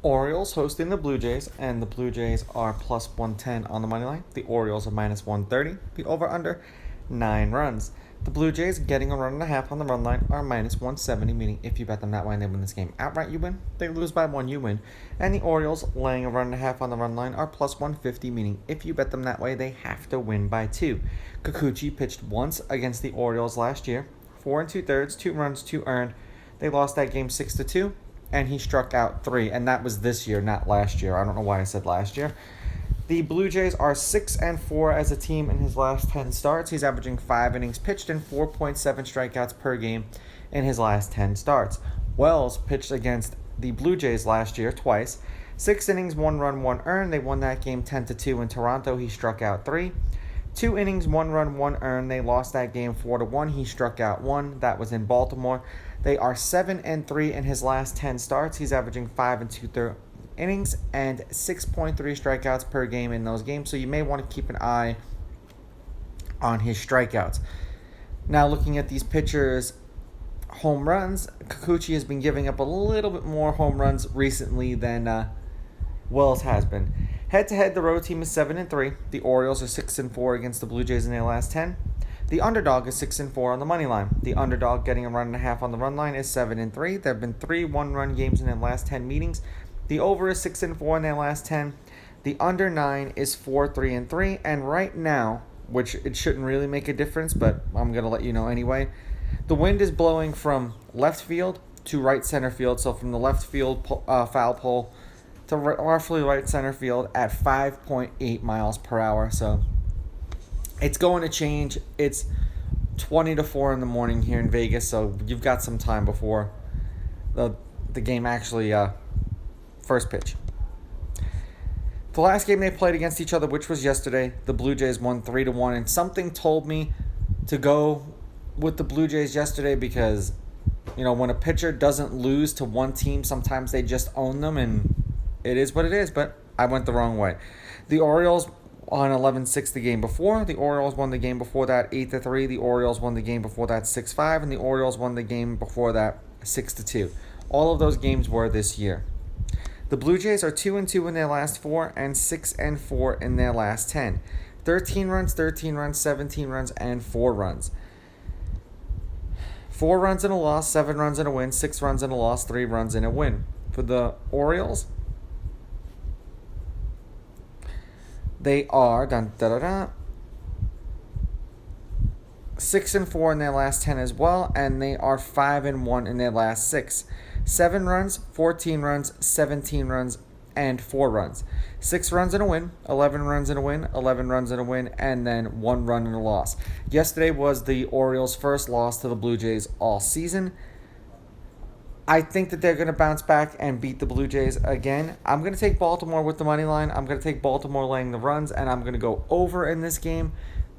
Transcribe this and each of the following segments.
Orioles hosting the Blue Jays, and the Blue Jays are plus 110 on the money line. The Orioles are minus 130. The over-under, 9 runs. The Blue Jays getting a run and a half on the run line are minus 170, meaning if you bet them that way and they win this game outright, you win. They lose by 1, you win. And the Orioles laying a run and a half on the run line are plus 150, meaning if you bet them that way, they have to win by 2. Kikuchi pitched once against the Orioles last year, 4 2/3, 2 runs, 2 earned. They lost that game 6-2. And he struck out 3, and that was this year, not last year. I don't know why I said last year. The Blue Jays are 6-4 as a team in his last 10 starts. He's averaging 5 innings pitched and 4.7 strikeouts per game in his last 10 starts. Wells pitched against the Blue Jays last year twice. 6 innings, 1 run, 1 earned. They won that game 10-2 in Toronto. He struck out 3. 2 innings, 1 run, 1 earned. They lost that game 4-1. He struck out 1. That was in Baltimore. They are 7-3 in his last 10 starts. He's averaging 5 2/3 innings and 6.3 strikeouts per game in those games. So you may want to keep an eye on his strikeouts. Now looking at these pitchers' home runs, Kikuchi has been giving up a little bit more home runs recently than Wells has been. Head-to-head, the road team is 7-3. The Orioles are 6-4 against the Blue Jays in their last 10. The underdog is 6-4 on the money line. The underdog getting a run and a half on the run line is 7-3. There have been 3 one-run games in their last 10 meetings. The over is 6-4 in their last 10. The under 9 is 4-3-3. And right now, which it shouldn't really make a difference, but I'm going to let you know anyway, the wind is blowing from left field to right center field. So from the left field foul pole to roughly right center field at 5.8 miles per hour. So it's going to change. It's 20-4 in the morning here in Vegas, so you've got some time before the game actually first pitch. The last game they played against each other, which was yesterday, the Blue Jays won 3-1, and something told me to go with the Blue Jays yesterday because, when a pitcher doesn't lose to one team, sometimes they just own them, and it is what it is, but I went the wrong way. The Orioles on 11-6 the game before. The Orioles won the game before that 8-3. The Orioles won the game before that 6-5. And the Orioles won the game before that 6-2. All of those games were this year. The Blue Jays are 2-2 in their last 4 and 6-4 in their last 10. 13 runs, 17 runs, and 4 runs. 4 runs in a loss, 7 runs in a win, 6 runs in a loss, 3 runs in a win. For the Orioles, they are 6-4 in their last 10 as well, and they are 5-1 in their last 6. 7 runs, 14 runs, 17 runs, and 4 runs. 6 runs in a win, 11 runs in a win, 11 runs in a win, and then 1 run in a loss. Yesterday was the Orioles' first loss to the Blue Jays all season. I think that they're going to bounce back and beat the Blue Jays again. I'm going to take Baltimore with the money line. I'm going to take Baltimore laying the runs, and I'm going to go over in this game.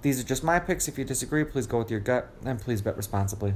These are just my picks. If you disagree, please go with your gut, and please bet responsibly.